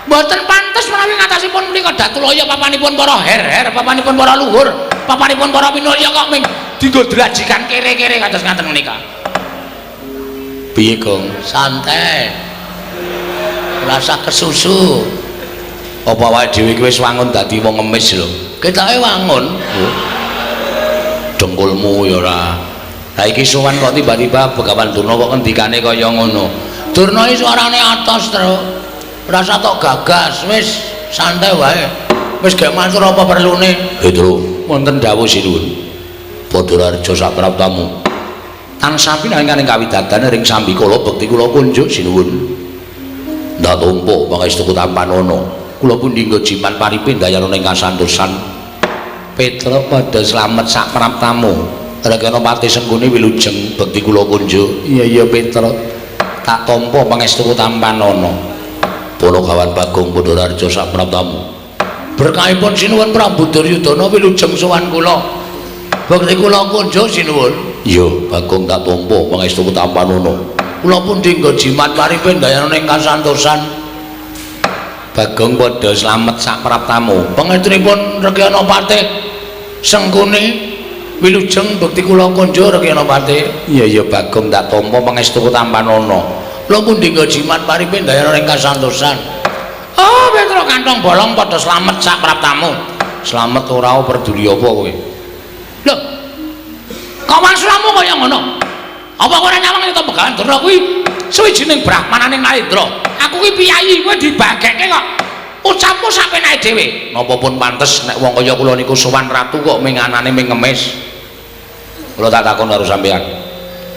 mboten pantes menawi ngatasipun menika Datulaya papanipun para her-her papanipun para luhur papanipun para pinulya kok ming dienggo drajikan kere-kere kados ngaten menika. Piye Gong santai rasa kesusu apa wae dhewe iki wis wangun dadi wong ngemis lho ketake wangun dengkulmu ya ora ha iki sowan kok tiba-tiba Begawan Durna kok ngendikane kaya ngono Durna iki suarane atos terus rasa tok gagas wis santai wae wis gak matur apa perlune Petro wonten dawuh sinuwun Padhararja sapraptamu tansah pinanganing kawidadan ring sambikala bekti kula kunjuk sinuwun ndak tampa pangestu Tampanana kula pun dinggo jiman paripin dayana ning kasantosan Petro padha slamet sapraptamu regana pati senggone wilujeng bekti kula kunjuk iya Petro tak tampa pangestu Tampanana Punakawan Bagong Padhararja sapraptamu berkahipun sinuwun Prabu Duryudana wilujeng sowan kula bekti kula kunjuk sinuwun iya Bagong tak tampa pangestu Tampanana kula pun dinggo jimat paripin dayana ning kasantosan Bagong padha slamet sapraptamu pangestunipun Rekyana Patih Senggone wilujeng bekti kula kunjuk Rekyana Patih iya Bagong tak tampa pangestu Tampanana kula pun dinggo jimat paripin dayana ing kasantosan. Oh, Petro kantong bolong padha slamet sapraptamu. Slamet ora peduli apa kowe. Lho. Kok maksudmu kaya ngono? Apa kowe ora nyawang to Begawan Durna kuwi suwijining brahmananing Narendra. Aku kuwi piyayi kowe dibagekke kok. Ucapmu sapenake dhewe. Napa pun pantes nek wong kaya kula niku sowan ratu kok minganane ming ngemis. Kula tak takon karo sampean.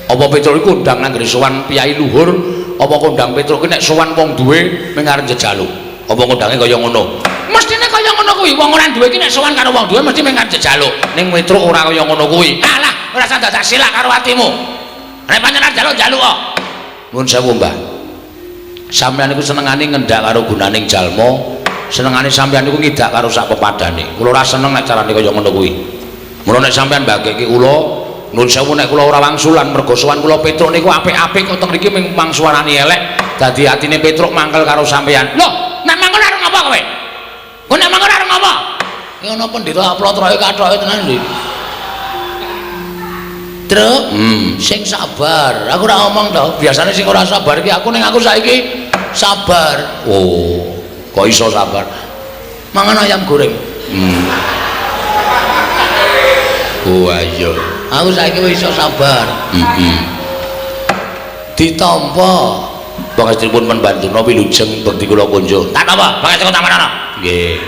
Apa Petro iku ndang nang sowan piyayi luhur? Apa kondang Petro ki nek sowan wong duwe ming arep jejaluk apa kondange kaya ngono mestine kaya ngono kuwi wong ora duwe ki nek sowan karo wong duwe mesti ming arep jejaluk ning Petro ora kaya ngono kuwi alah ora usah dadak silak karo atimu nek pancen arep jaluk-jaluk kok nuwun sewu Mbah sampeyan niku senengane ngendhak karo gunaning jalma senengane sampeyan niku ngidak karo sak pepadane kula ora seneng nek carane kaya ngono kuwi mulo nek sampeyan mbageke kula nuwun sewu nek kula ora wangsulan mergo sowan kula Petruk niku apik-apik kok teng mriki ming mangsuwarani elek dadi atine Petruk mangkel karo sampeyan lho nek mangkel arep ngapa kowe kok nek mangkel arep ngapa ngono pendhita aplotroke kathoke tenan lho Truk sing sabar aku ora ngomong to biasane sing ora sabar iki aku ning aku saiki sabar oh kok iso sabar mangan ayam goreng oh ayo aku saiki wis iso sabar ditampa pangestunipun Pandurna wilujeng bekti kula kunjuk tak napa pangestu Tampanana nggih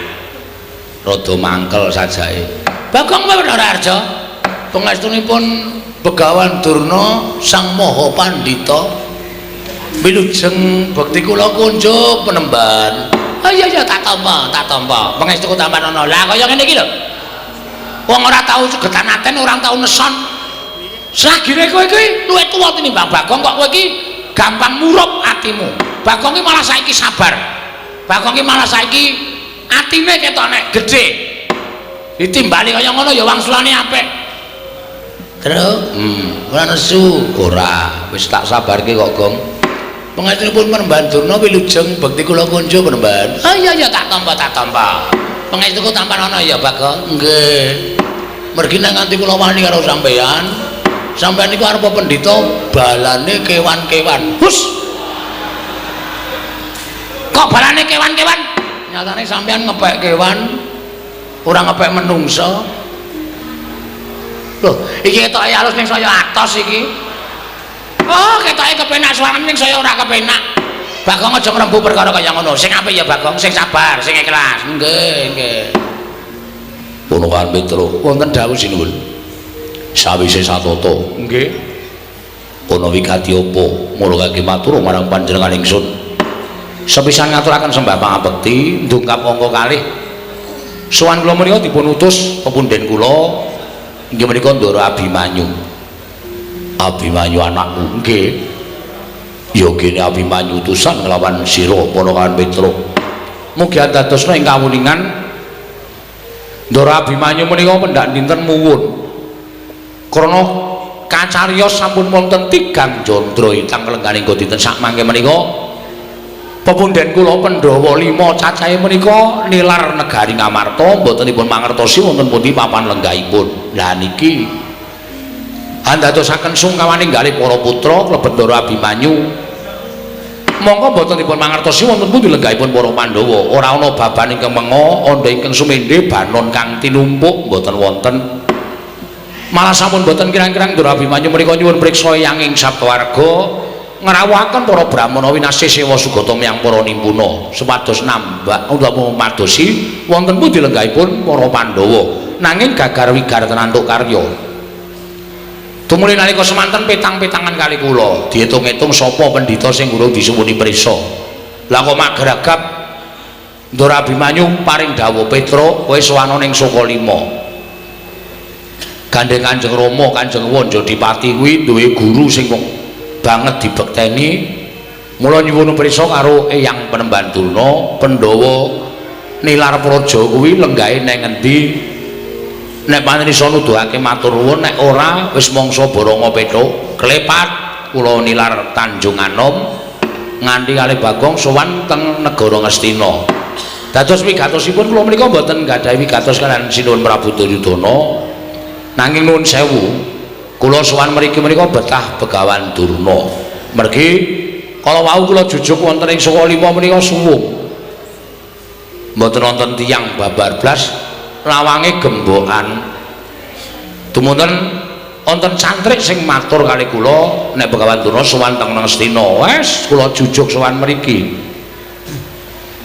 rada mangkel sajake Bagong Padhararja pangestunipun Begawan Durna Sang Maha Pandhita wilujeng bekti kula kunjuk penemban iya tak tampa pangestu Tampanana lah kaya ngene iki lho wong ora tau segetan aten orang tau neson selagine kowe iki luwih tuwa tinimbang Bagong kok kowe iki gampang murup atimu Bagong iki malah saiki sabar Bagong iki malah saiki atine ketok nek gedhe ditimbali kaya ngono ya wangsulane apik terus ora nesu ora wis tak sabarke kok Gong pangestunipun Penemban Durna wilujeng bekti kula kunjuk Penemban iya tak tampa pangestuku Tampanana ya Bagong nggih mergi nang nganti kula wani karo sampean sampean niku arepa pendhita balane kewan-kewan hus kok balane kewan-kewan nyatane sampean ngepek kewan ora ngepek menungso lho iki ketoke alus ning saya atos iki oh ketoke kepenak suarane ning saya ora kepenak Bagong aja ngrembu perkara kaya ngono sing apik ya Bagong sing sabar sing ikhlas nggih Punakawan Petro wonten dawuh sinuwun sawise satata nggih ana wigati apa mula kangge matur marang panjenengan ingsun sepisan ngaturaken sembah pangabekti ndungkap angka kalih sowan kula menika dipun utus pepunden kula inggih menika Ndara Abimanyu anakku nggih yogene Abimanyu utusan nglawan sira para kan Petra. Mugi andadosna ing kawuningan Ndara Abimanyu menika pendak dinten muwun. Krana kacariyos sampun wonten 3 jandra ingkang kelengganing dinten sak mangke menika pepunden kula Pandhawa 5 cacahe menika nilar negari Ngamarta mboten dipun mangertosi wonten pundi papan lenggahipun. Lah niki andadosaken sungkawaning kalih para putra klebet Ndara Abimanyu. Monggo mboten dipun mangertosi wonten pundi lenggahipun para Pandhawa. Ora ana baban ingkang menga, andha ingkang sumendhe, banon kang tinumpuk mboten wonten. Malah sampun mboten kirang-kirang Ndara Abimanyu menika nyuwun priksa yanging sabdawarga ngrawuhaken para brahmana winasih sewa sugata miyang para nimpuna supados nambah utawa madosi wonten pundi lenggahipun para Pandhawa. Nanging gagar wigar tenantuk karya. Tumuli nalika semanten petang-petangan kali kula diitung-itung sapa pendhita sing urung disuwuni prisa. Lah kok magragap Ndara Abimanyu paring dawuh Petra kowe sowan ning Sukalima. Gandeng Kanjeng Rama Kanjeng Wanjadipati kuwi duwe guru sing banget dibekteni. Mula nyuwun prisa karo Eyang Penemban Durna Pandhawa nilar praja kuwi lenggahe nang endi. Nek panjenengan nuduhake matur nuwun, nek ora wis mangsa Baranga Petra klepat kula nilar Tanjung Anom nganti kalih Bagong sowan teng negara Ngastina. Dados wigatosipun kula menika mboten gadhahi wigatos kaliyan Sinuwun Prabu Duryudana, nanging nuwun sewu kula sowan mriki menika betah Begawan Durna. Mergi kala wau kula jujuk wonten ing Sukalima menika suwung. Mboten wonten tiyang babar blas. Lawange gembokan tumunten wonten cantrik sing matur kali kula nek Begawan Durna sowan teng Ngastina wis kula jujuk sowan mriki.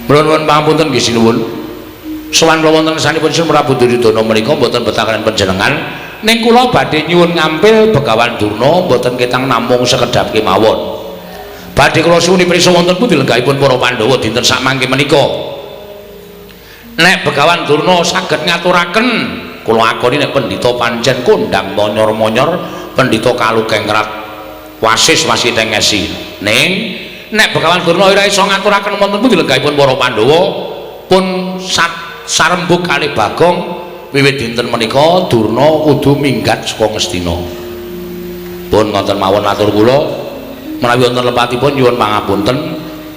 Nuwun pangapunten nggih sinuwun sowan kula wonten sanipun Sin Prabu Duryudana menika mboten betah kaliyan panjenengan ning kula badhe nyuwun ngampil Begawan Durna mboten ketang namung sekedhap kemawon. Badhe kula suwuni prisa wonten pundi lenggahipun para Pandhawa dinten sak mangke menika. Nek Begawan Durna saged ngaturaken kula akoni nek pendhita pancen kondang monyor-monyor pendhita kalugengrat wasis wasiteng ngesi. Ning nek Begawan Durna ora iso ngaturaken wonten pundi lenggahipun para Pandhawa pun sarembug kalih Bagong wiwit dinten menika Durna kudu minggat saka Ngastina. Pun ngoten mawon matur kula menawi wonten lepatipun nyuwun pangapunten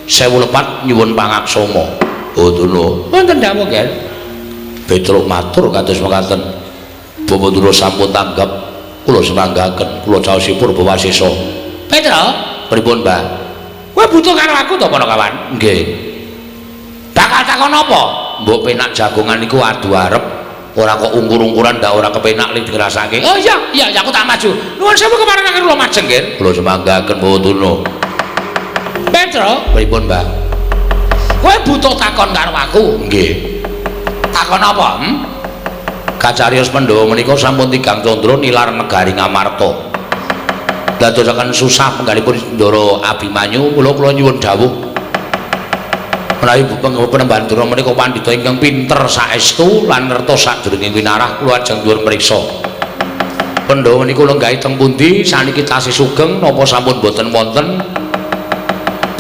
sewu lepat nyuwun pangaksama. Oh Durna wonten dawuh nggih. Petra matur kados mekaten. Bapak Durna sampun tanggap kula semanggaken kula caosipun Bawasesa. Petra, pripun, Mbah? Kowe butuh karo aku to para kawan? Nggih. Bakal takon apa? Mbok penak jagongan niku adu arep ora kok ungkur-ungkuran ndak ora kepenak li dirasake. Oh iya aku tak maju. Nuwun sewu kemarin kula majeng nggih. Kula semanggaken Bapak Durna. Petra, pripun, Mbah? Kowe butuh takon karo aku? Nggih. Takon apa? Kacariyos Pandhawa menika sampun 3 candra nilar negari Ngamarta. Dadosaken susah penggalipun Ndara Abimanyu, mula kula nyuwun dawuh. Menawi Penemban Durna menika pandhita ingkang pinter saestu lan ngertos sadurunge winarah, kula ajeng nyuwun priksa. Pandhawa menika lenggahe teng pundi saniki tasih sugeng napa sampun boten wonten?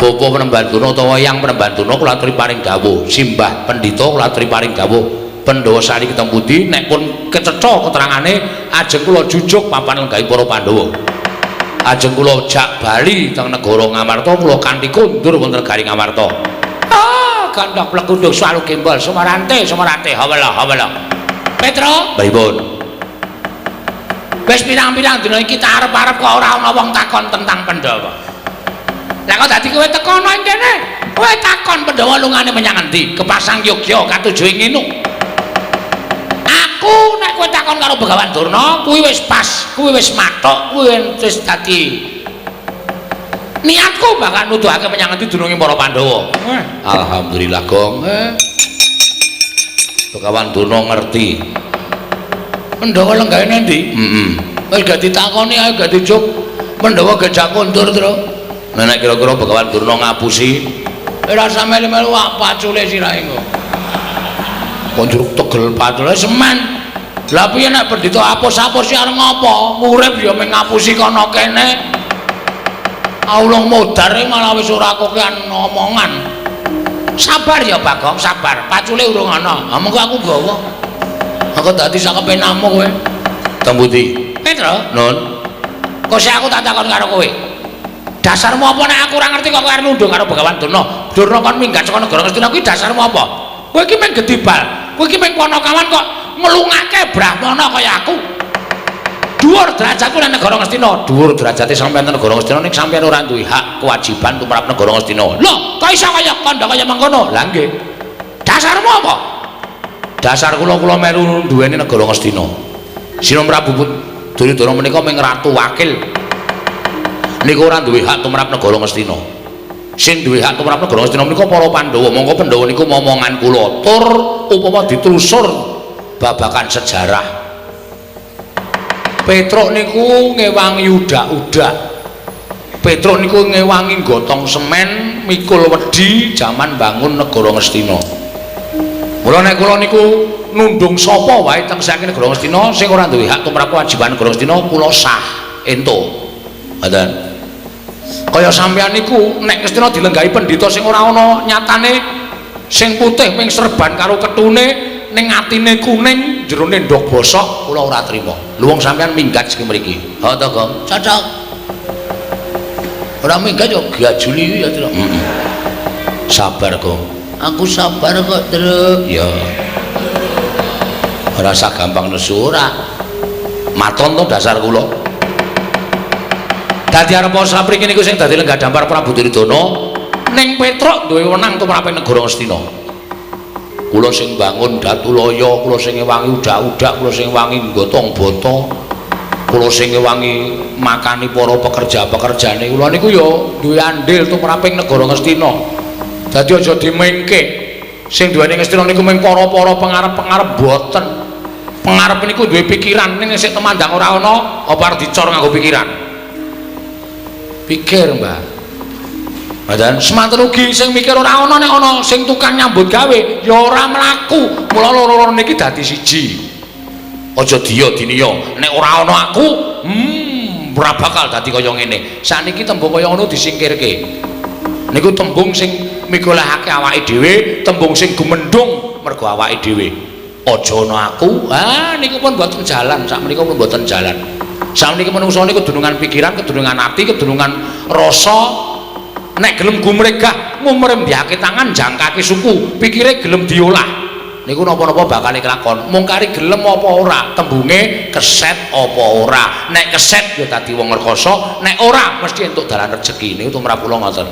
Bapa Penemban Durna utawa Eyang Penemban Durna kula aturi paring dawuh, simbah pendhita kula aturi paring dawuh. Pandhawa saniki teng pundi nek pun kecetha keterangane ajeng kula jujuk papan lenggahing para Pandhawa. Ajeng kula jak bali teng negara Ngamarta kula kanthi kondur wonten negari Ngamarta. Ah, gandhok plekunduk swalu gembol sumarante hawala. Petra, pripun? Wis pirang-pirang dina iki tak arep-arep kok ora ana wong takon tentang Pandhawa. Lah kok dadi kowe tekono ing kene? Kowe takon Pandhawa lungane menyang endi? Kepasang Yogya katuju ing Nginu. Aku nek kowe takon karo Begawan Durna, kuwi wis pas, kuwi wis mathok, kuwi wis dadi niatku bakal nuduhake menyang endi dununge para Pandhawa. Alhamdulillah, Gong. Begawan Durna ngerti. Pandhawa lenggahe endi? Wis gak ditakoni ae gak dijuk. Pandhawa gejak kondur terus. Nek kira-kira Begawan Durna ngapusi, ora usah melu-melu pacule sirahe kok. Konjur tegel pacule semen. Lah piye nek pendhita apus-apus arep ngopo? Urip ya mung ngapusi kono kene. Allah modar malah wis ora kokean omongan. Sabar ya Bagong, sabar. Pacule urung ana. Ha mengko aku gawa. Aku dadi sak kepenamu kowe. Tembuti. Petro, Nun. kok sik aku tak takon karo kowe. Dasarmu apa nek aku ora ngerti kok kowe arep nunduk karo Begawan Durna? Durna kon minggat saka negara Ngastina kuwi dasarmu apa? Kowe iki mung gedibal. Kowe iki mung Panakawan kok ngelungake Brahmana kaya aku. Dhuwur derajatku nang negara Ngastina, dhuwur derajate sampeyan nang negara Ngastina ning sampeyan ora duwe hak kewajiban tumrap negara Ngastina. Lho, kok iso kaya kandha kaya mangkono? Lah nggih. Dasarmu apa? Dasar kula melu duweni negara Ngastina. Sina Prabu Duryudana menika mung ratu wakil. Niku ora duwe hak tumrap negara Ngastina. Sing duwe hak tumrap negara Ngastina menika para Pandhawa. Monggo Pandhawa niku momongan kula. Tur upama ditelusur babakan sejarah. Petruk niku ngewangi udak-udak. Petruk niku ngewangi gotong semen mikul wedi jaman bangun negara Ngastina. Mula nek kula niku nundung sapa wae teng saking negara Ngastina sing ora duwe hak tumrap kewajiban negara Ngastina kula sah ento. Ngoten. Kaya sampeyan niku nek Ngastina dilenggahi pendhita sing ora ana nyatane sing putih ping serban karo ketune ning atine kuning jerone ndok bosok kula ora trima. Lu wong sampeyan minggat sing mriki. Ha to, Gong? Cocok. Ora minggat yo gajuli ya, Tru. Sabar, Gong. Aku sabar kok, Tru. Ya. Ora sak gampang nesu ora. Maton to dasar kula. Dadi arep sapriki niku sing dadi lenggah dampar Prabu Duryudana ning Petruk duwe wenang tumrap negara Ngastina. Kula sing bangun Datulaya, kula sing ngewangi udak-udak, kula sing wangi gotong bata, kula sing ngewangi makani para pekerja-pekerjane kula niku ya duwe andil tumraping negara Ngastina. Dadi aja dimengke. Sing duweni Ngastina niku mung para-para pengarep-pengarep boten. Pengarep niku duwe pikiran ning sik temandang ora ana apa arep dicor nganggo pikiran. Pikir, Mbah. Badan semanten ugi sing mikir ora ana nek ana sing tukang nyambut gawe ya ora mlaku. Mula loro-loro niki dadi siji. Aja diya diniya nek ora ana aku, ora bakal dadi kaya ngene. Saniki tembung kaya ngono disingkirke. Niku tembung sing mikolehake awake dhewe, tembung sing gumendhung mergo awake dhewe. Aja ana aku. Niku pun mboten jalan, sakmenika pun mboten jalan. Sakmenika menungso niku kedunungan pikiran, kedunungan ati, kedunungan rasa. Nek gelem gumregah ngumrembyake tangan jangkake suku pikire gelem diolah niku napa-napa bakal kelakon mung kari gelem apa ora tembunge keset apa ora nek keset ya dadi wong rekoso nek ora mesti entuk dalan rejeki niku tumrap kula ngoten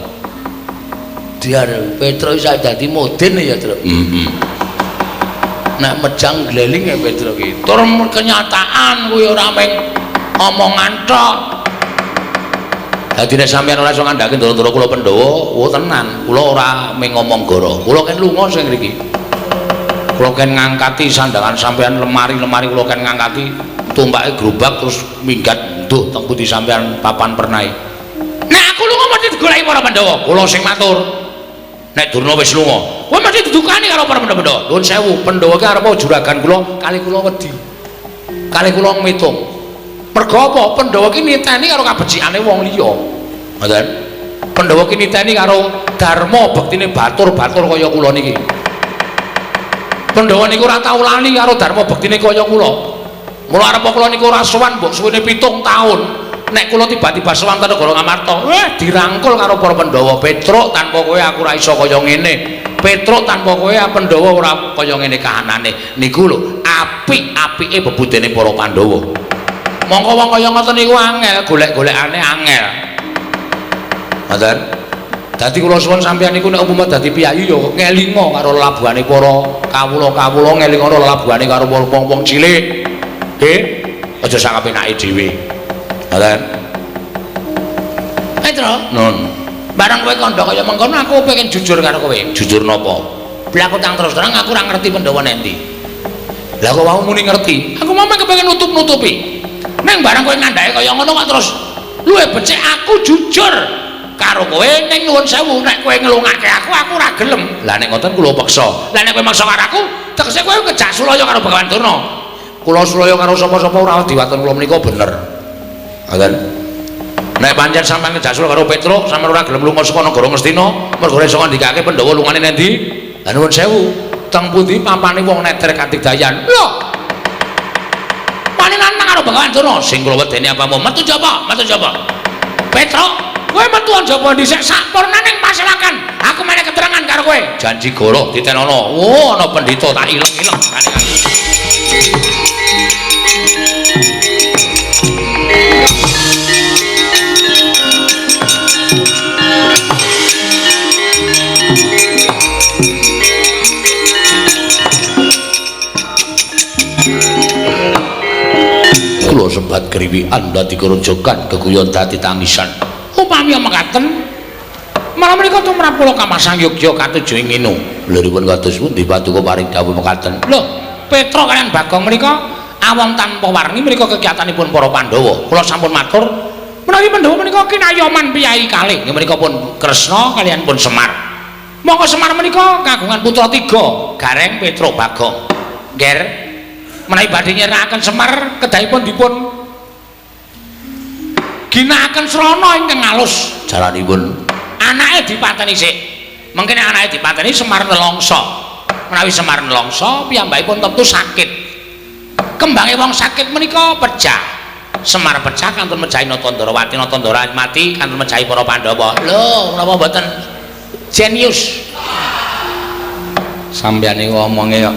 diar Petro iso dadi moden ya Tru nek mejang gleling ya Petro ki tur kenyataan kuwi ora mung omongan tok. Dadi nek sampeyan ora iso ngandhake ndoro-ndoro kula Pandhawa, tenan, kula ora mung ngomong goro. Kula ken lunga sing mriki. Kula ken ngangkati sandangan sampeyan lemari-lemari kula ken ngangkati tumpake gerobak terus minggat nduh teng pundi sampeyan papan pernai. Nek aku lunga mesti digoleki para Pandhawa. Kula sing matur. Nek Durna wis lunga, kowe mesti didukani karo para Pandhawa. Nuwun sewu, Pandhawa ki arep juragan kula, kali kula wedi. Kali kula ngitung. Mergo apa? Pandhawa ki niteni karo kabecikane wong liya. Ngoten. Pandhawa ki niteni karo dharma bektine batur-batur kaya kula niki. Pandhawa niku ora tau lali karo dharma bektine kaya kula. Mula arep kula niku ora sowan mbok suwene 7 taun. Nek kula tiba-tiba sowan ten negara Ngamarta, dirangkul karo para Pandhawa. Petruk tanpa kowe aku ora iso kaya ngene. Petruk tanpa kowe Pandhawa ora kaya ngene kahanane. Niku lho apik-apike bebudene para Pandhawa. Mongko wong kaya ngoten niku angel, golek-golekane angel. Ngoten. Dadi kula suwun sampeyan niku nek umpama dadi piyayi ya ngelinga karo labuhane para kawula-kawula, ngelinga karo labuhane karo wong-wong cilik. Nggih, aja sak kepenake dhewe. Ngoten. Petro, nun. Barang kowe kandha kaya mengkono aku pengen jujur karo kowe. Jujur napa? Blaku tang terus terang aku ora ngerti Pandhawa endi. Lah kok mau muni ngerti? Aku memang kepengin nutup-nutupi. Neng barang kowe ngandhake kaya ngono kok terus luwe becik aku jujur karo kowe ning nuwun sewu nek kowe ngelungake aku ora gelem. Lah nek ngoten kula peksa. Lah nek kowe maksa karo aku tegese kowe ngejak sulaya karo Begawan Durna. Kula sulaya karo sapa-sapa ora diwaten kula menika bener. Ngoten. nek pancen sampeyan kejasul karo Petruk sampeyan ora gelem lunga saka negara Ngastina mergo iso ngandikake Pandhawa lungane nendi lan nuwun sewu teng pundi pampane wong neter Katidayan lho panenan karo Bengawan Durna sing kula wedeni apa mau metu jaba Petruk kowe metu jaba dhisik sampurnaning paselakan aku meneh keterangan karo kowe janji goro ditenono oh ana pendhita tak ileng-ileng kula sempat kriwikan dadi kerojokan keguyon dadi tangisan upami mekaten malah menika tumrap kula Kamasang Yogya katuju ing nginu lha ripun kados pundi paduka paring dawuh mekaten lho Petruk kaliyan Bagong menika awam tanpa warni menika kegiatanipun para Pandhawa kula sampun matur menawi Pandhawa menika kinayoman piyai kalih nggih menika pun Kresna kaliyan pun Semar monggo Semar menika kagungan putra 3 Gareng Petruk Bagong nger menawi badhe nyerakaken Semar kedahipun dipun ginakaken srana ingkang alus jalanipun anake dipateni sik mengkene anake dipateni Semar nelongso menawi Semar nelongso piyambakipun tentu sakit kembange wong sakit menika pecah Semar pecah kantun mejahi Natandrawati Natandra mati kantun mejahi para Pandhawa lho menapa mboten jenius sampeyan ngomonge kok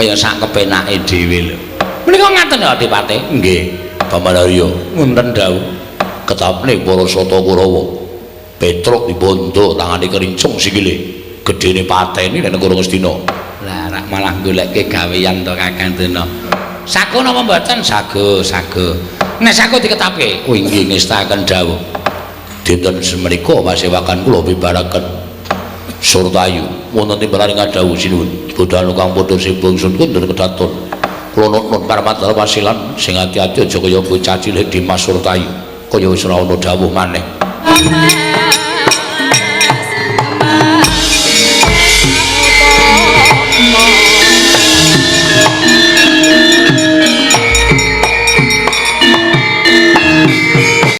kaya sak kepenake dhewe lho menika ngaten ya Adipati nggih Pamanarya wonten dawuh ketapne para Sata Kurawa Petruk dibondo tangane kerincung sikile gedene pateni nek negara Ngastina lah rak malah goleke gawean to Kakang Tuna sago napa mboten sago nek sago diketapke oh inggih ngestaken dawuh dinten semenika pasewakan kula bibaraken Surtayu wonten timbalaning dawuh sinuwun bodhan kang padha sibung sun kundur kedaton kula nuwun paramadal wasilan sing ati-ati aja kaya bocah cilik Dimas Surtayu kaya wis ora ana dawuh maneh